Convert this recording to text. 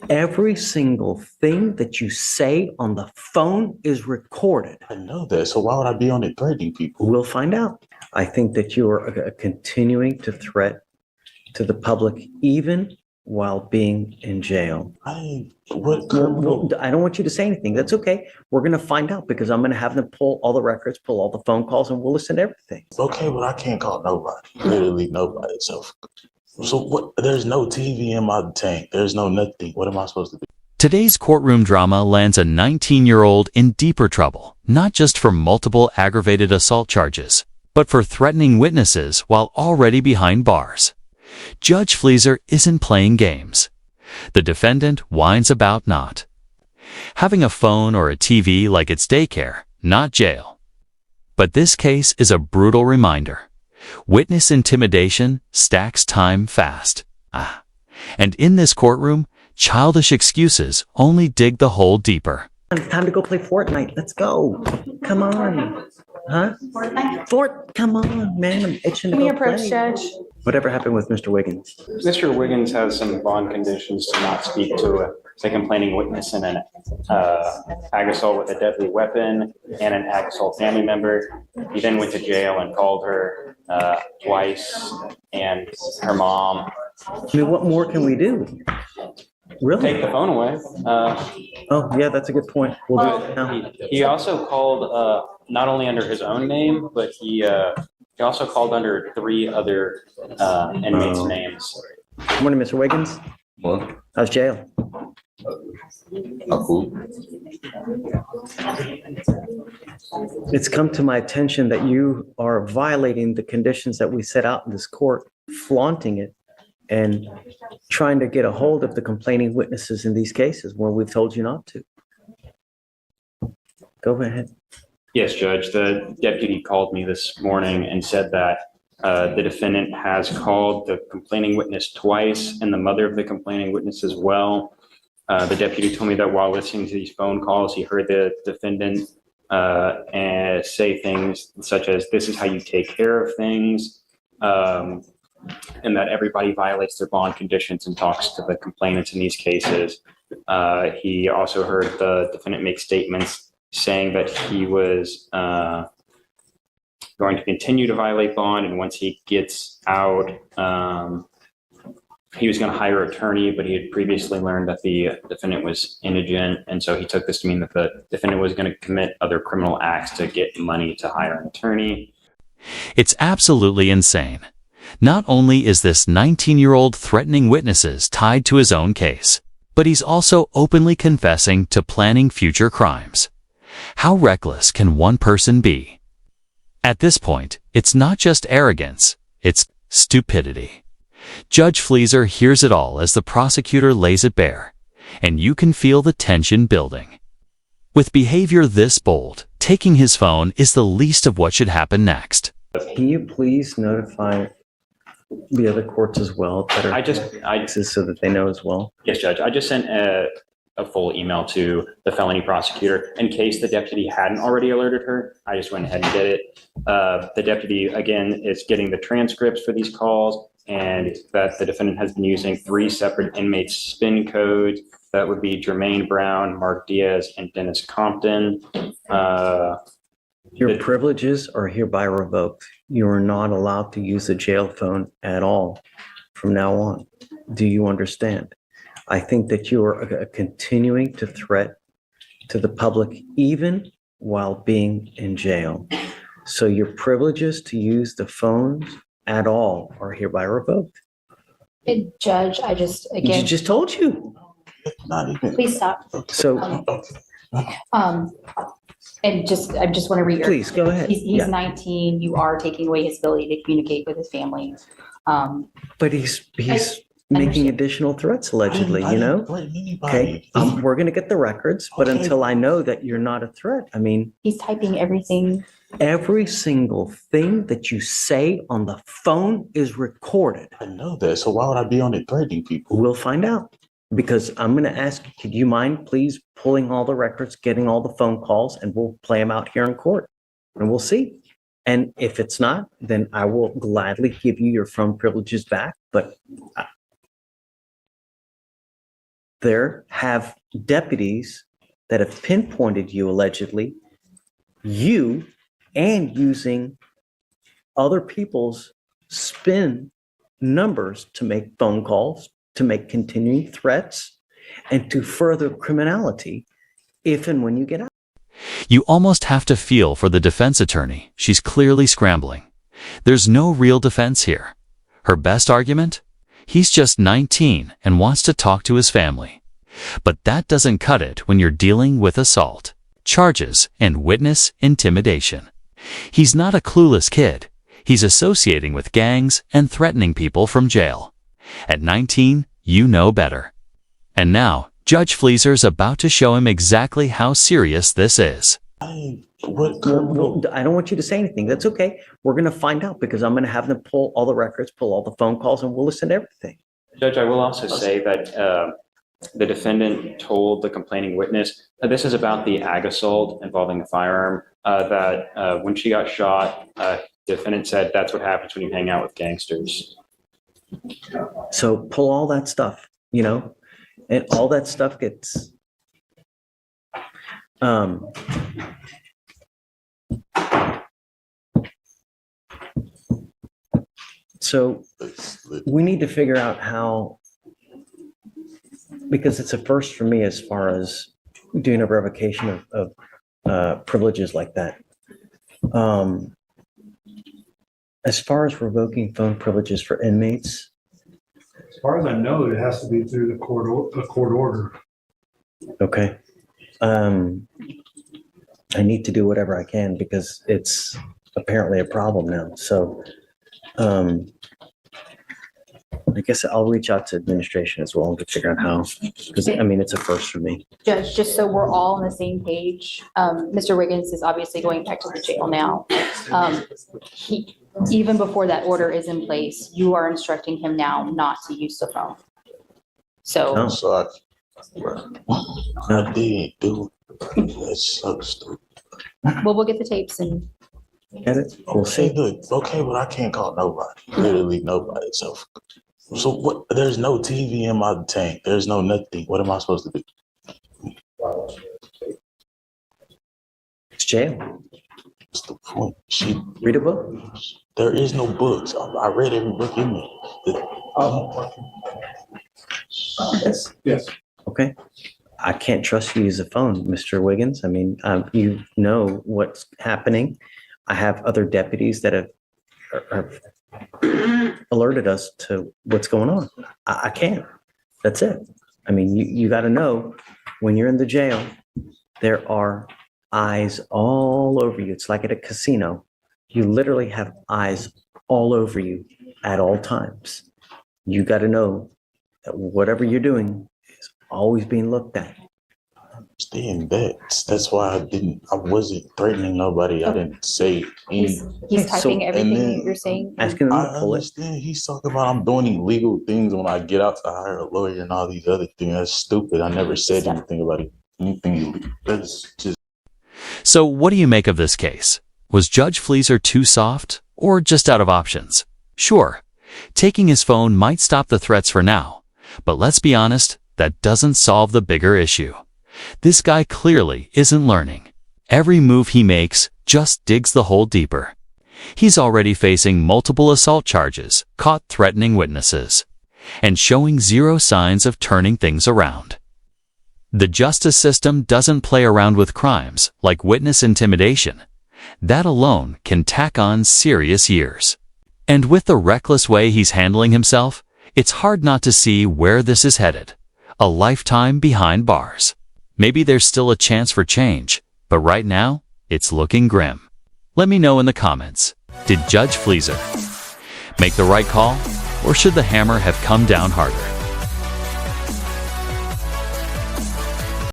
Every single thing that you say on the phone is recorded. I know that, so why would I be on it threatening people? We'll find out. I think that you are continuing to threat to the public even while being in jail. What criminal? I don't want you to say anything. That's okay. We're going to find out because I'm going to have them pull all the records, pull all the phone calls, and we'll listen to everything. Okay, but I can't call nobody. Literally nobody. So what? There's no TV in my tank. There's no nothing. What am I supposed to do? Today's courtroom drama lands a 19-year-old in deeper trouble, not just for multiple aggravated assault charges, but for threatening witnesses while already behind bars. Judge Fleezer isn't playing games. The defendant whines about not having a phone or a TV like it's daycare, not jail. But this case is a brutal reminder. Witness intimidation stacks time fast. And in this courtroom, childish excuses only dig the hole deeper. It's time to go play Fortnite. Let's go. Come on. Huh? Come on, man. I'm itching to go play. Judge. Whatever happened with Mr. Wiggins? Mr. Wiggins has some bond conditions to not speak to a complaining witness in an ag assault with a deadly weapon and an ag assault family member. He then went to jail and called her twice and her mom. I mean, what more can we do? Really? Take the phone away. Oh, yeah, that's a good point. We'll do it now. He also called not only under his own name, but he also called under 3 other inmates' names. Good morning, Mr. Wiggins. What? How's jail? Cool. It's come to my attention that you are violating the conditions that we set out in this court, flaunting it, and trying to get a hold of the complaining witnesses in these cases where we've told you not to. Go ahead. Yes, Judge. The deputy called me this morning and said that the defendant has called the complaining witness twice and the mother of the complaining witness as well. The deputy told me that while listening to these phone calls, he heard the defendant say things such as, "This is how you take care of things," and that everybody violates their bond conditions and talks to the complainants in these cases. He also heard the defendant make statements saying that he was going to continue to violate bond, and once he gets out, he was going to hire an attorney, but he had previously learned that the defendant was indigent, and so he took this to mean that the defendant was going to commit other criminal acts to get money to hire an attorney. It's absolutely insane. Not only is this 19-year-old threatening witnesses tied to his own case, but he's also openly confessing to planning future crimes. How reckless can one person be? At this point, it's not just arrogance, it's stupidity. Judge Fleezer hears it all as the prosecutor lays it bare, and you can feel the tension building. With behavior this bold, taking his phone is the least of what should happen next. Can you please notify the other courts as well that are so that they know as well? Yes, Judge. I just sent a full email to the felony prosecutor in case the deputy hadn't already alerted her. I just went ahead and did it. The deputy, again, is getting the transcripts for these calls, and that the defendant has been using 3 separate inmates' spin codes. That would be Jermaine Brown, Mark Diaz, and Dennis Compton. Your privileges are hereby revoked. You are not allowed to use a jail phone at all from now on. Do you understand? I think that you are continuing to threat to the public even while being in jail. So your privileges to use the phones at all are hereby revoked. Judge, I just, She again, just told you. Not even. please stop. So And I just want to reiterate. please go ahead. He's Yeah. 19. You are taking away his ability to communicate with his family. But he's making additional threats allegedly, you know? Okay, we're going to get the records, but Okay. until I know that you're not a threat, I mean, He's typing everything. every single thing that you say on the phone is recorded. I know that, so why would I be on it threatening people? We'll find out because I'm going to ask, could you mind please pulling all the records, getting all the phone calls, and we'll play them out here in court and we'll see. And if it's not, then I will gladly give you your phone privileges back. But there have deputies that have pinpointed you allegedly, you and using other people's spin numbers to make phone calls, to make continuing threats, and to further criminality if and when you get out. You almost have to feel for the defense attorney. She's clearly scrambling. There's no real defense here. Her best argument? He's just 19 and wants to talk to his family. But that doesn't cut it when you're dealing with assault, charges, and witness intimidation. He's not a clueless kid. He's associating with gangs and threatening people from jail. At 19, you know better. And now, Judge Fleeser's about to show him exactly how serious this is. What? Well, I don't want you to say anything. That's okay. We're going to find out because I'm going to have them pull all the records, pull all the phone calls, and we'll listen to everything. Judge, I will also say that the defendant told the complaining witness, this is about the ag assault involving the firearm, that when she got shot, the defendant said that's what happens when you hang out with gangsters. So pull all that stuff, and all that stuff gets so we need to figure out how, because it's a first for me as far as doing a revocation of privileges like that. As far as revoking phone privileges for inmates, As far as I know, it has to be through the court order. okay. I need to do whatever I can because it's apparently a problem now. So I guess I'll reach out to administration as well to figure out how, because it's a first for me. Judge, just so we're all on the same page, Mr. Wiggins is obviously going back to the jail now. Even before that order is in place, you are instructing him now not to use the phone. So, Oh. So I did do it. That's so stupid. well, we'll get the tapes and Get it? We'll Okay, see. good. Okay, but I can't call nobody. Literally nobody. So what? There's no TV in my tank. There's no nothing. What am I supposed to do? It's jail. What's the point? Read a book. There is no books. I read every book in there. Yes. Okay. I can't trust you to use a phone, Mr. Wiggins. You know what's happening. I have other deputies that have alerted us to what's going on. I can't. That's it. You got to know when you're in the jail, there are eyes all over you. It's like at a casino. You literally have eyes all over you at all times. You got to know that whatever you're doing is always being looked at. Understand that. That's why I wasn't threatening nobody. I didn't say he's any. typing everything and then- that you're saying. Asking them I to pull it. understand he's talking about I'm doing illegal things when I get out to hire a lawyer and all these other things. That's stupid. I never said anything about anything illegal. That's just. So what do you make of this case? Was Judge Fleeser too soft or just out of options? Sure, taking his phone might stop the threats for now, but let's be honest, that doesn't solve the bigger issue. This guy clearly isn't learning. Every move he makes just digs the hole deeper. He's already facing multiple assault charges, caught threatening witnesses, and showing zero signs of turning things around. The justice system doesn't play around with crimes like witness intimidation. That alone can tack on serious years. And with the reckless way he's handling himself, it's hard not to see where this is headed. A lifetime behind bars. Maybe there's still a chance for change, but right now, it's looking grim. Let me know in the comments, did Judge Fleeser make the right call, or should the hammer have come down harder?